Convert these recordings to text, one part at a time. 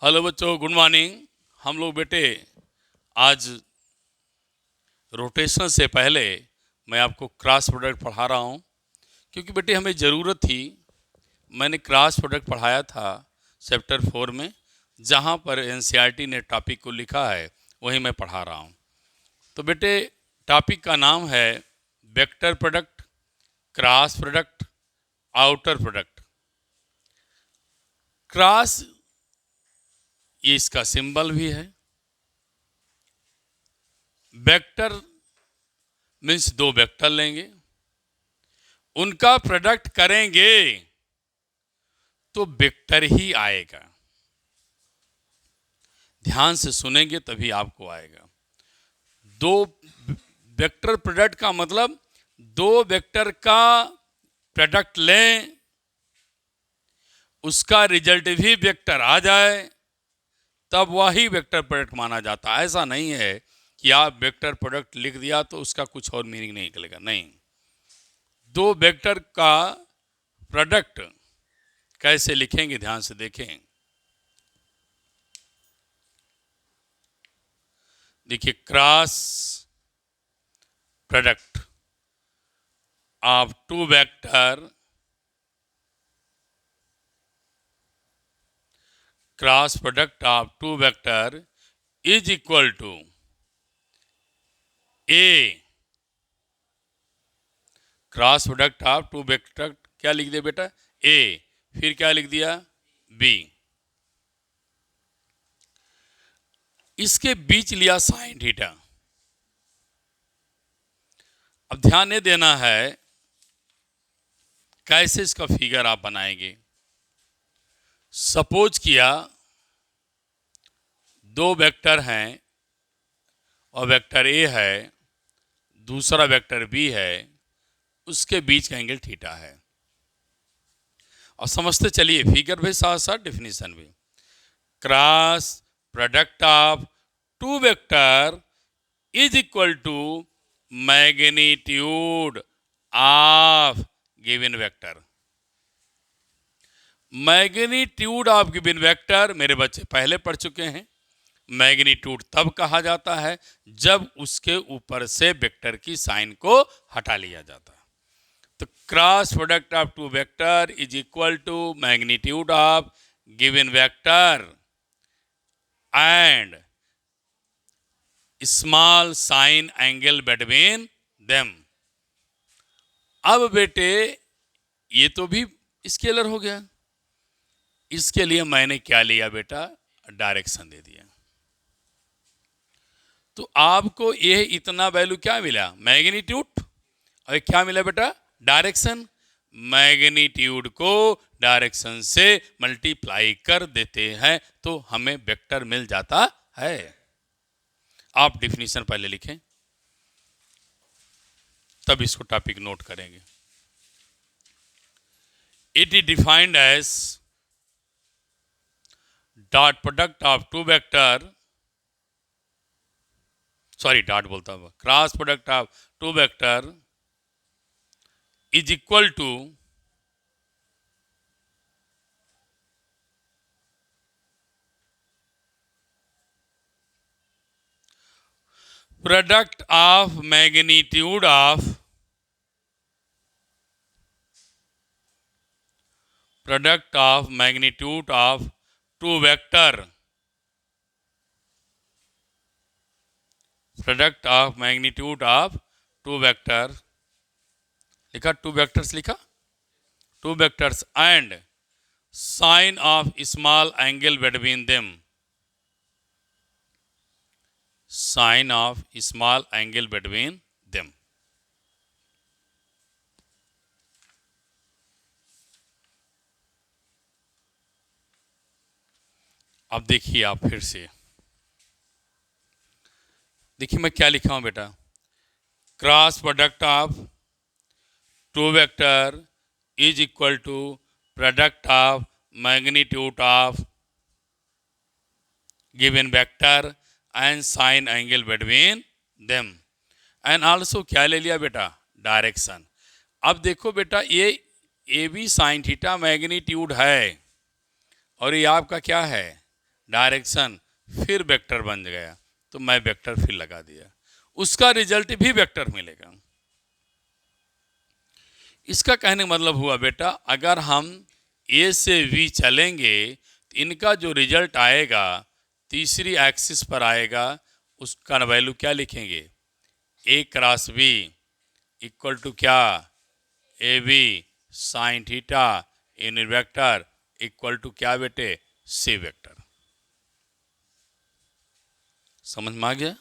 Hello बच्चों, good morning. हम लोग बेटे आज रोटेशन से पहले मैं आपको क्रॉस प्रोडक्ट पढ़ा रहा हूँ, क्योंकि बेटे हमें ज़रूरत थी। मैंने क्रॉस प्रोडक्ट पढ़ाया था चैप्टर 4 में, जहाँ पर एनसीईआरटी ने टॉपिक को लिखा है वही मैं पढ़ा रहा हूँ। तो बेटे टॉपिक का नाम है vector product, cross product, outer product. Cross ये इसका सिंबल भी है। वेक्टर मीन्स दो वेक्टर लेंगे, उनका प्रोडक्ट करेंगे तो वेक्टर ही आएगा। ध्यान से सुनेंगे तभी आपको आएगा। दो वेक्टर प्रोडक्ट का मतलब दो वेक्टर का प्रोडक्ट लें, उसका रिजल्ट भी वेक्टर आ जाए, तब वही वेक्टर प्रोडक्ट माना जाता है। ऐसा नहीं है कि आप वेक्टर प्रोडक्ट लिख दिया तो उसका कुछ और मीनिंग नहीं निकलेगा। नहीं, दो वेक्टर का प्रोडक्ट कैसे लिखेंगे ध्यान से देखें। देखिए, cross product of two vector, cross product of two vector is equal to a. Cross product of two vector क्या लिख दिया बेटा? ए। फिर क्या लिख दिया? बी। इसके बीच लिया साइन थीटा। अब ध्यान ये देना है कैसे इसका फिगर आप बनाएंगे। सपोज किया दो वेक्टर हैं और वेक्टर ए है, दूसरा वेक्टर बी है, उसके बीच का एंगल थीटा है। और समझते चलिए फिगर भी साथ साथ डेफिनेशन भी। Cross product of two vector is equal to magnitude of given vector. Magnitude of given vector मेरे बच्चे पहले पढ़ चुके हैं। मैग्नीट्यूड तब कहा जाता है जब उसके ऊपर से वेक्टर की साइन को हटा लिया जाता है। तो cross product of two vector is equal to magnitude of given vector and small sine angle between them. अब बेटे ये तो भी स्केलर हो गया। इसके लिए मैंने क्या लिया बेटा? डायरेक्शन दे दिया। तो आपको ये इतना वैल्यू क्या मिला? मैग्नीट्यूड। और क्या मिला बेटा? डायरेक्शन। मैग्नीट्यूड को डायरेक्शन से मल्टीप्लाई कर देते हैं तो हमें वेक्टर मिल जाता है। आप डिफिनीशन पहले लिखें, तब इसको टॉपिक नोट करेंगे। It is defined as dot product of two vector, sorry dot बोलता हूं, cross product of two vector is equal to product of magnitude of two vector, product of magnitude of two vector लिखा, two vectors लिखा, two vectors and sine of small angle between them, sine of small angle between them. अब देखिए आप फिर से देखिए मैं क्या लिखा हूं बेटा। Cross product of two vector is equal to product of magnitude of given vector and sine angle between them and also क्या ले लिया बेटा? डायरेक्शन। अब देखो बेटा ये भी साइन थीटा मैग्नीट्यूड है और ये आपका क्या है? डायरेक्शन, फिर वेक्टर बन गया, तो मैं वेक्टर फिर लगा दिया, उसका रिजल्ट भी वेक्टर मिलेगा। इसका कहने का मतलब हुआ बेटा, अगर हम ए से वी चलेंगे तो इनका जो रिजल्ट आएगा तीसरी एक्सिस पर आएगा, उसका वैल्यू क्या लिखेंगे, A cross B equal to क्या, A B sine theta unit vector equal to क्या बेटे, सी वेक्टर। समझ में आ गया?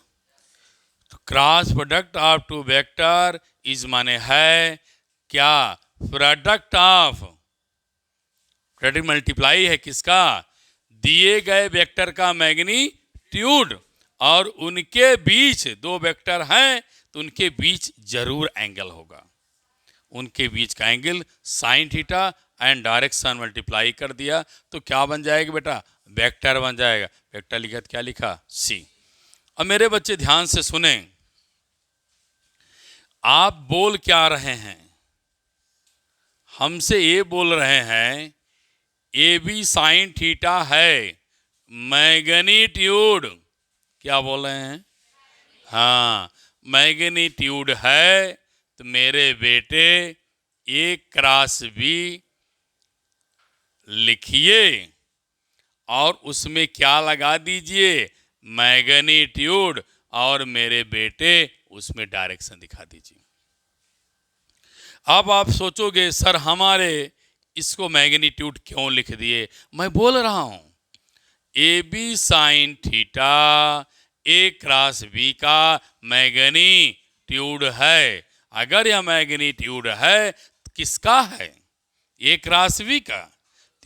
तो cross product of two vector is माने है क्या, प्रोडक्ट ऑफ, प्रोडक्ट मल्टीप्लाई है किसका, दिए गए वेक्टर का मैग्नीट्यूड, और उनके बीच दो वेक्टर हैं तो उनके बीच जरूर एंगल होगा, उनके बीच का angle sine theta and direction multiply कर दिया तो क्या बन जाएगा बेटा, वेक्टर बन जाएगा। वेक्टर लिखा तो क्या लिखा, सी। अब मेरे बच्चे ध्यान से सुने, आप बोल क्या रहे हैं, हमसे ये बोल रहे हैं ए बी साइन थीटा है मैग्नीट्यूड, क्या बोल रहे हैं, हाँ मैग्नीट्यूड है, तो मेरे बेटे ए क्रॉस बी लिखिए और उसमें क्या लगा दीजिए, मैग्नीट्यूड, और मेरे बेटे उसमें डायरेक्शन दिखा दीजिए। अब आप सोचोगे सर हमारे इसको मैग्नीट्यूड क्यों लिख दिए, मैं बोल रहा हूं A B sine theta A cross B का मैग्नीट्यूड है। अगर यह मैग्नीट्यूड है तो किसका है, ए क्रॉस बी का।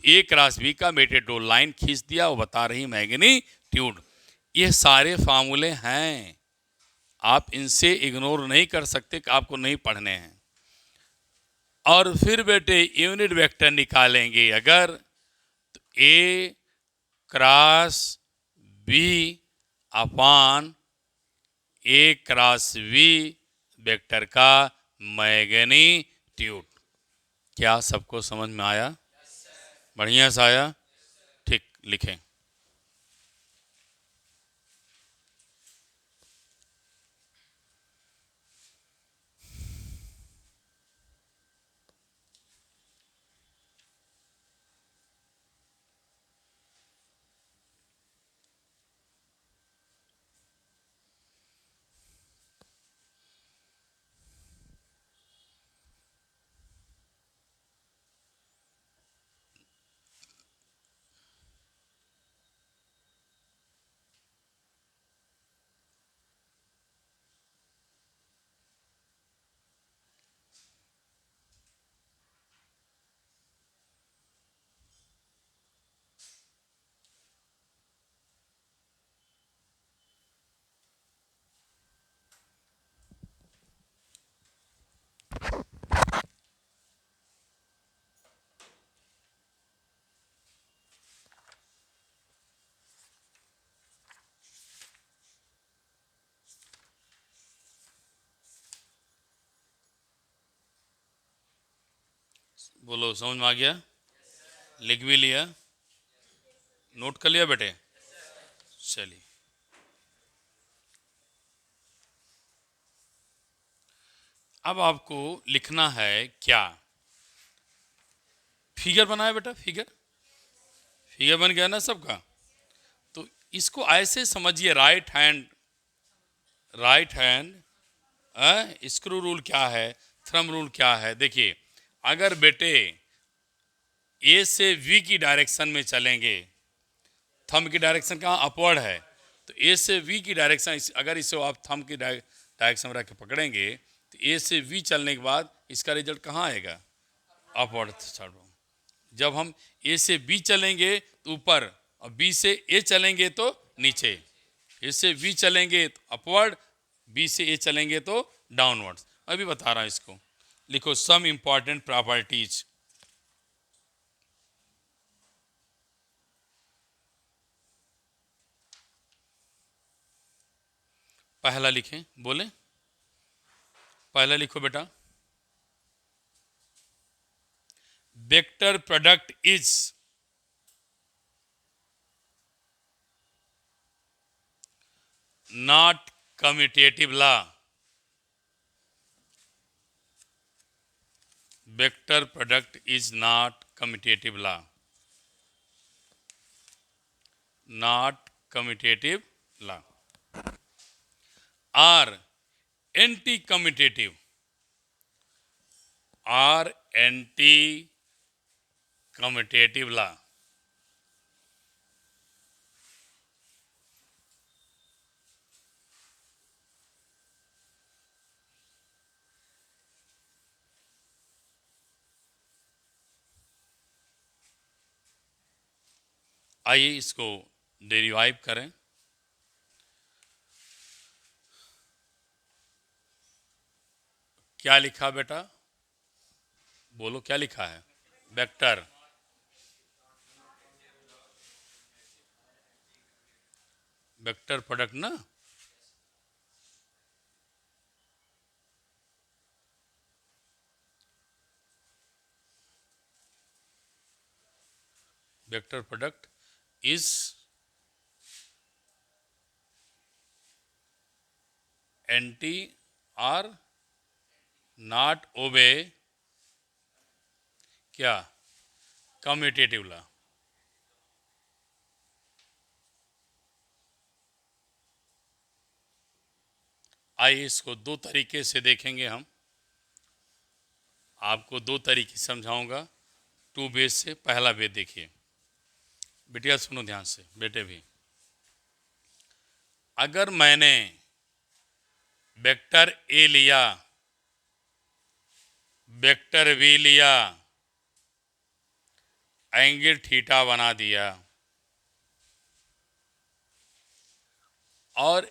ए क्रॉस बी का बेटे दो लाइन खींच दिया, वो बता रही मैग्नीट्यूड। ये सारे फार्मूले हैं, आप इनसे इग्नोर नहीं कर सकते कि आपको नहीं पढ़ने हैं। और फिर बेटे यूनिट वेक्टर निकालेंगे अगर, तो ए क्रॉस बी अपान ए क्रॉस बी वेक्टर का मैग्नीट्यूड। क्या सबको समझ में आया, बढ़िया से आया, ठीक, लिखें। बोलो, समझ में आ गया, लिख भी लिया, नोट कर लिया बेटे, चलिए। अब आपको लिखना है क्या, फिगर बनाया बेटा, फिगर, फिगर बन गया ना सबका। तो इसको ऐसे समझिए, right hand, right hand screw rule क्या है, थंब रूल क्या है। देखिए अगर बेटे ए से वी की डायरेक्शन में चलेंगे, थंब की डायरेक्शन कहाँ, अपवर्ड है, तो ए से वी की डायरेक्शन, अगर इसे आप थंब की डायरेक्शन में रख के पकड़ेंगे तो ए से वी चलने के बाद इसका रिजल्ट कहाँ आएगा, अपवर्ड साइड। जब हम ए से बी चलेंगे तो ऊपर, और बी से ए चलेंगे तो नीचे, ए से बी चलेंगे तो अपवर्ड, बी से ए चलेंगे तो डाउनवर्ड। अभी बता रहा हूं इसको, लिखो सम इंपॉर्टेंट प्रॉपर्टीज। पहला लिखें, बोले पहला लिखो बेटा, vector product is not commutative law. Vector product is not commutative law. Not commutative law. Or anti-commutative. Or anti-commutative law. आइए इसको डेरिवाइव करें। क्या लिखा बेटा, बोलो क्या लिखा है? वेक्टर वेक्टर प्रोडक्ट ना, वेक्टर प्रोडक्ट इज एंटी और नॉट ओबे क्या कम्यूटेटिव लॉ। आइए इसको दो तरीके से देखेंगे हम। आपको दो तरीके समझाऊंगा, टू बेस से। पहला बेस देखिए बेटिया, सुनो ध्यान से, बेटे भी। अगर मैंने वेक्टर ए लिया, वेक्टर बी लिया, एंगल थीटा बना दिया, और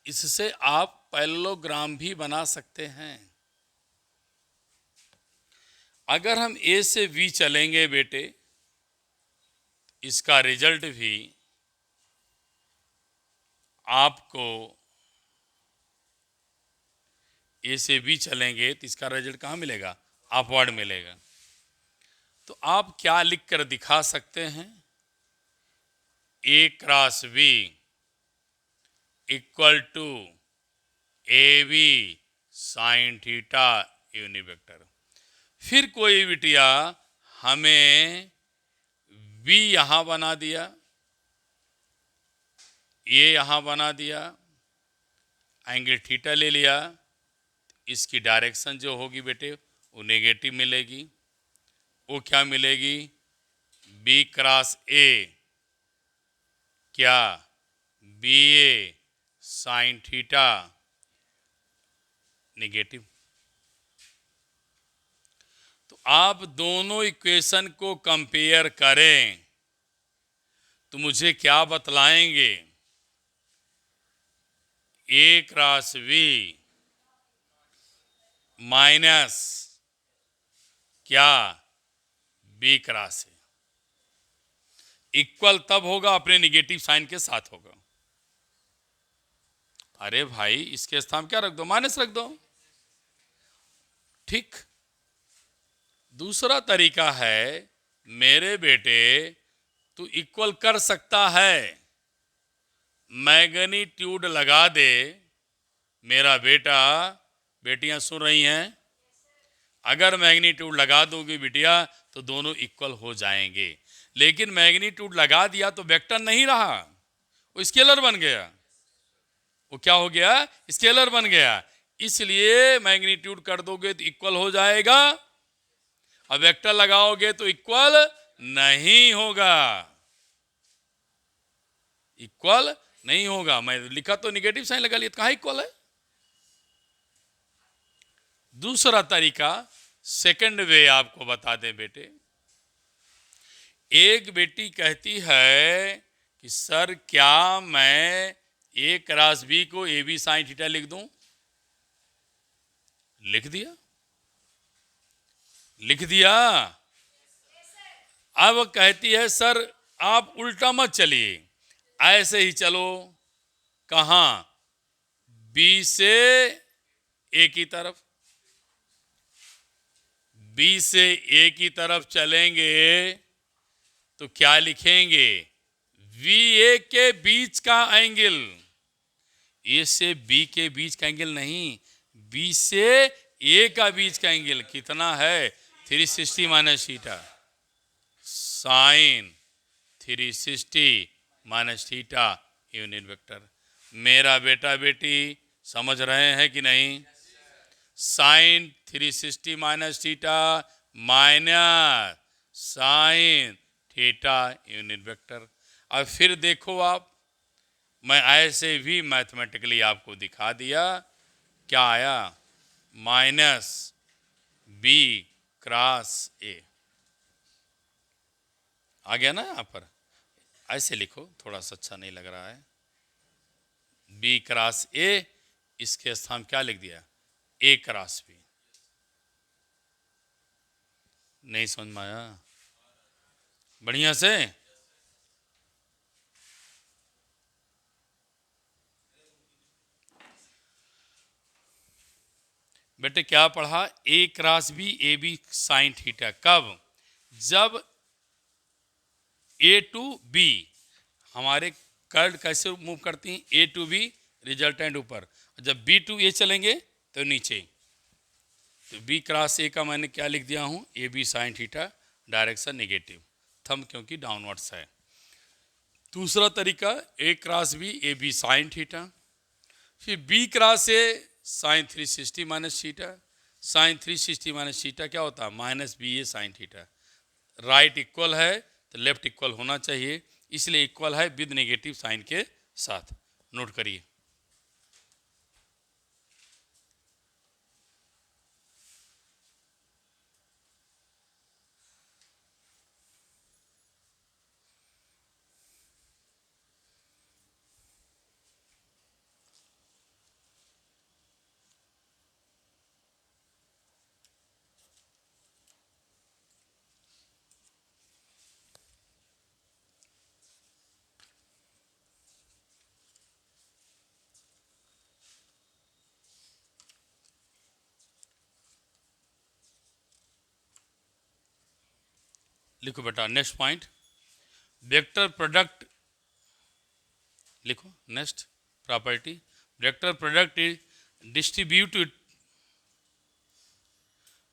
इससे आप पैरेललोग्राम भी बना सकते हैं। अगर हम ए से बी चलेंगे बेटे, इसका रिजल्ट भी आपको, ए से बी चलेंगे तो इसका रिजल्ट कहाँ मिलेगा? अपवर्ड मिलेगा। तो आप क्या लिख कर दिखा सकते हैं? A cross B equal to A B sine theta unit vector. फिर कोई बिटिया हमें बी यहां बना दिया, ये यहां बना दिया, एंगल थीटा ले लिया, इसकी डायरेक्शन जो होगी बेटे वो नेगेटिव मिलेगी। वो क्या मिलेगी? बी क्रॉस ए क्या B A sine theta negative. तो आप दोनों इक्वेशन को कंपेयर करें तो मुझे क्या बतलाएंगे? ए क्रॉस बी माइनस क्या बी क्रॉस ए इक्वल तब होगा अपने निगेटिव साइन के साथ होगा। अरे भाई इसके स्थान क्या रख दो? माइनस रख दो। ठीक। दूसरा तरीका है, मेरे बेटे तू इक्वल कर सकता है, मैग्नीट्यूड लगा दे। मेरा बेटा, बेटियां सुन रही हैं? अगर मैग्नीट्यूड लगा दोगे बिटिया तो दोनों इक्वल हो जाएंगे। लेकिन मैग्नीट्यूड लगा दिया तो वेक्टर नहीं रहा, वो स्केलर बन गया। वो क्या हो गया? स्केलर बन गया। इसलिए मैग्नीट्यूड कर दोगे तो इक्वल हो जाएगा, अब वेक्टर लगाओगे तो इक्वल नहीं होगा, इक्वल नहीं होगा। मैं लिखा तो निगेटिव साइन लगा लिया, कहां इक्वल है? दूसरा तरीका, सेकंड वे आपको बता दें बेटे। एक बेटी कहती है कि सर क्या मैं ए क्रॉस बी को ए बी साइन थीटा लिख दूं? लिख दिया, लिख दिया। अब कहती है सर आप उल्टा मत चलिए, ऐसे ही चलो। कहां? बी से ए की तरफ। बी से ए की तरफ चलेंगे तो क्या लिखेंगे? वी ए के बीच का एंगल ए से बी के बीच का एंगल नहीं, बी से ए का बीच का एंगल कितना है? 360 minus theta sine 360 minus theta unit vector. मेरा बेटा बेटी समझ रहे हैं कि नहीं? Sine 360 minus theta minus sine theta unit vector. अब फिर देखो आप, मैं ऐसे भी मैथमेटिकली आपको दिखा दिया, क्या आया? माइनस बी क्रॉस ए आ गया ना। यहाँ पर ऐसे लिखो, थोड़ा सा अच्छा नहीं लग रहा है। बी क्रॉस ए, इसके स्थान क्या लिख दिया? A cross B. नहीं समझ में आया? बढ़िया से बेटे क्या पढ़ा? A cross B, A B sine theta. कब? जब ए टू बी, हमारे कर्व कैसे मूव करती हैं? ए टू बी रिजल्टेंट ऊपर, जब बी टू ए चलेंगे तो नीचे। तो बी क्रॉस ए का मैंने क्या लिख दिया हूँ? A B sine theta, direction negative, thumb क्योंकि डाउनवर्ड्स है। दूसरा तरीका A cross B, A B sine theta, फिर B cross A sine 360 minus theta. Sine 360 minus theta क्या होता है? Minus B A sine theta. Right equal है तो लेफ्ट इक्वल होना चाहिए, इसलिए इक्वल है विद नेगेटिव साइन के साथ। नोट करिए। लिखो बेटा नेक्स्ट पॉइंट, वेक्टर प्रोडक्ट लिखो। Next property, vector product is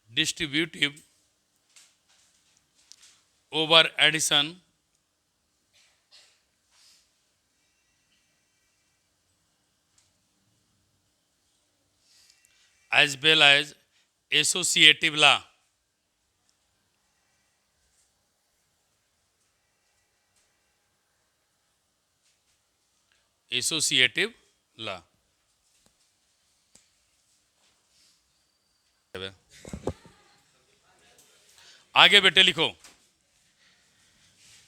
distributive over addition as well as associative law। Associative law. आगे बेटे लिखो,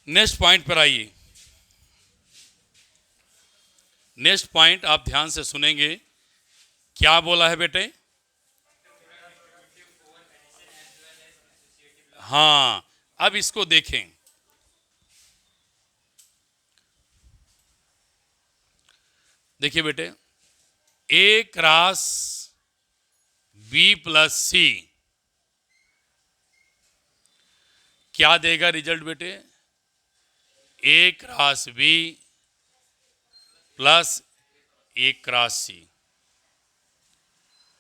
नेक्स्ट पॉइंट पर आइए। नेक्स्ट पॉइंट आप ध्यान से सुनेंगे, क्या बोला है बेटे? हाँ, अब इसको देखें। देखिए बेटे, A cross B plus C क्या देगा रिजल्ट बेटे? A cross B plus A cross C.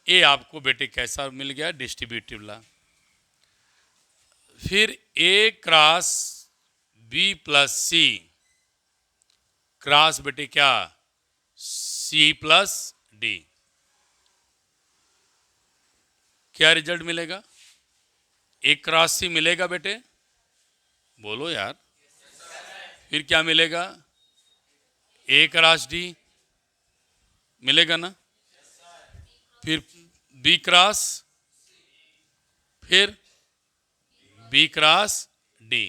ये आपको बेटे कैसा मिल गया? Distributive law. फिर A cross B plus C cross बेटे क्या? C plus D. क्या रिजल्ट मिलेगा? ए क्रॉस सी मिलेगा बेटे? बोलो यार। फिर क्या मिलेगा? ए क्रॉस डी मिलेगा ना। फिर बी क्रॉस, फिर बी क्रॉस डी।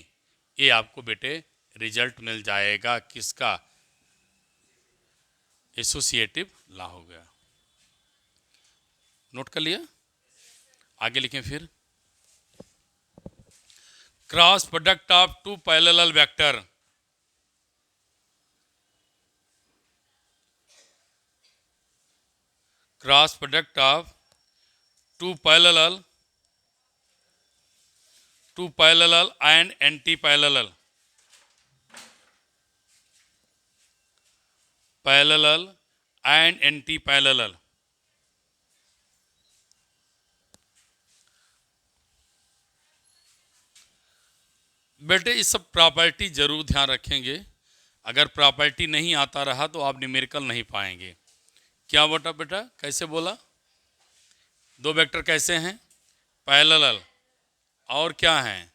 ये आपको बेटे रिजल्ट मिल जाएगा किसका? एसोसिएटिव लॉ हो गया। नोट कर लिया? आगे लिखें फिर, cross product of two parallel vector cross product of two parallel and anti parallel and anti parallel. बेटे इस सब प्रॉपर्टी जरूर ध्यान रखेंगे। अगर प्रॉपर्टी नहीं आता रहा तो आप न्यूमेरिकल नहीं पाएंगे। क्या बेटा बेटा कैसे बोला? दो वेक्टर कैसे हैं? पैरेलल। और क्या हैं?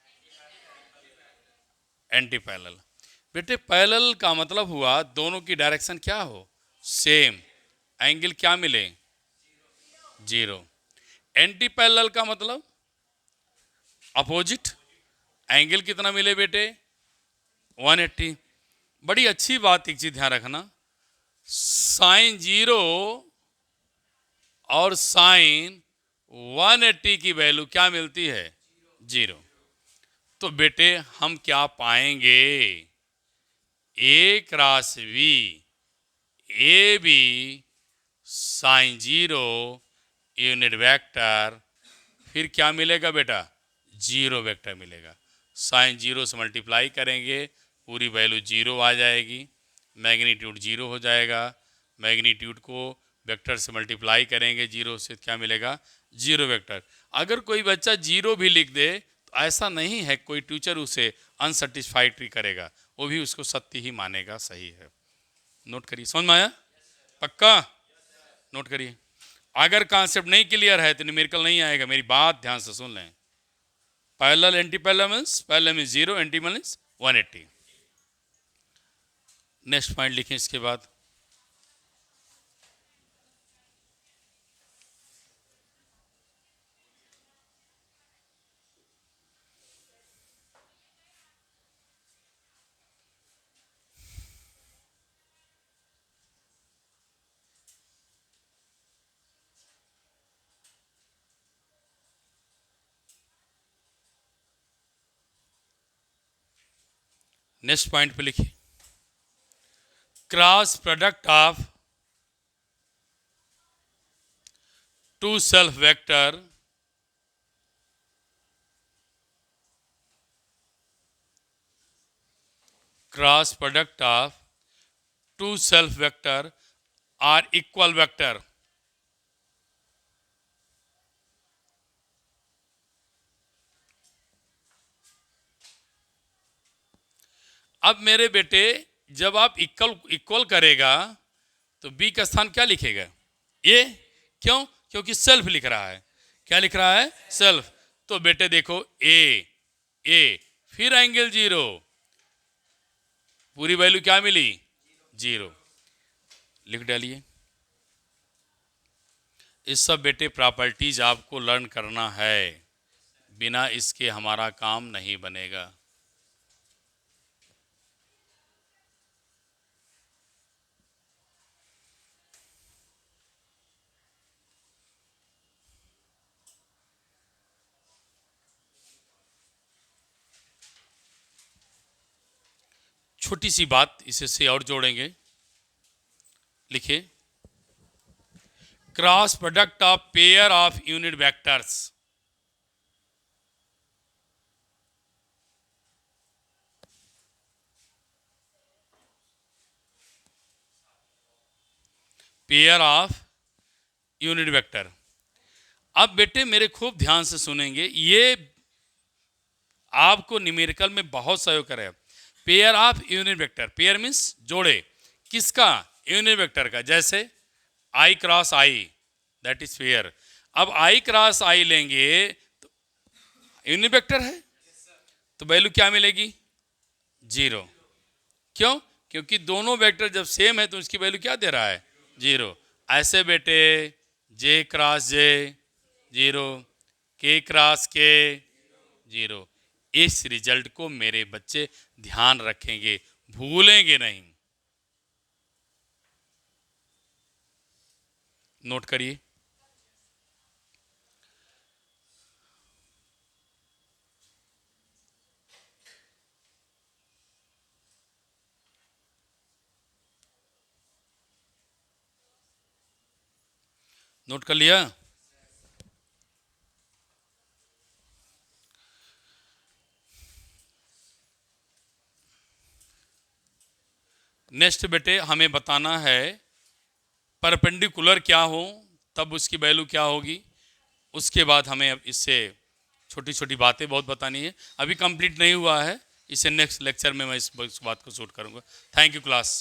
Anti parallel. बेटे पैरेलल का मतलब हुआ दोनों की डायरेक्शन क्या हो? सेम। एंगल क्या मिले? जीरो। एंटी पैरेलल का मतलब अपोजिट। एंगल कितना मिले बेटे? 180। बड़ी अच्छी बात, एक चीज ध्यान रखना, साइन जीरो और साइन 180 की वैल्यू क्या मिलती है? जीरो। तो बेटे हम क्या पाएंगे? A cross B, A B sine zero unit vector, फिर क्या मिलेगा बेटा? जीरो वेक्टर मिलेगा। साइन जीरो से मल्टीप्लाई करेंगे, पूरी वैल्यू जीरो आ जाएगी, मैग्नीट्यूड जीरो हो जाएगा। मैग्नीट्यूड को वेक्टर से मल्टीप्लाई करेंगे जीरो से, क्या मिलेगा? Zero vector. अगर कोई बच्चा जीरो भी लिख दे तो ऐसा नहीं है कोई टीचर उसे अनसेटिस्फैक्ट्री करेगा, वो भी उसको सत्य ही मानेगा। सही है, नोट करिए। समझ में आया? पक्का नोट करिए। अगर कॉन्सेप्ट नहीं क्लियर है तो न्यूमेरिकल नहीं आएगा। मेरी बात ध्यान से सुन लें। Parallel anti parallel means parallel means zero, anti means 180। Next point लिखें इसके बाद। नेक्स्ट पॉइंट पे लिखिए, cross product of two self vector cross product of two self vector are equal vector. अब मेरे बेटे जब आप इक्वल इक्वल करेगा तो बी का स्थान क्या लिखेगा? ए। क्यों? क्योंकि सेल्फ लिख रहा है। क्या लिख रहा है? सेल्फ। तो बेटे देखो ए, ए फिर एंगल जीरो, पूरी वैल्यू क्या मिली? जीरो। लिख डालिए। इस सब बेटे प्रॉपर्टीज आपको लर्न करना है, बिना इसके हमारा काम नहीं बनेगा। छोटी सी बात इसे से और जोड़ेंगे। लिखिए, cross product of pair of unit vectors. Pair of unit vector. अब बेटे मेरे खूब ध्यान से सुनेंगे, ये आपको न्यूमेरिकल में बहुत सहयोग करेगा। Pair of unit vector, pair means जोड़े, किसका? यूनिट वेक्टर का। जैसे I cross I, that is pair. अब आई क्रॉस आई लेंगे तो यूनिट वेक्टर है, तो वैल्यू क्या मिलेगी? जीरो। क्यों? क्योंकि दोनों वेक्टर जब सेम है तो उसकी वैल्यू क्या दे रहा है? जीरो। ऐसे बेटे जे क्रॉस जे जीरो, के क्रॉस के जीरो। इस रिजल्ट को मेरे बच्चे ध्यान रखेंगे, भूलेंगे नहीं। नोट करिए। नोट कर लिया? नेक्स्ट बेटे हमें बताना है परपेंडिकुलर क्या हो तब उसकी वैल्यू क्या होगी, उसके बाद हमें अब इससे छोटी छोटी बातें बहुत बतानी है। अभी कंप्लीट नहीं हुआ है, इसे नेक्स्ट लेक्चर में मैं इस बात को शूट करूँगा। Thank you class.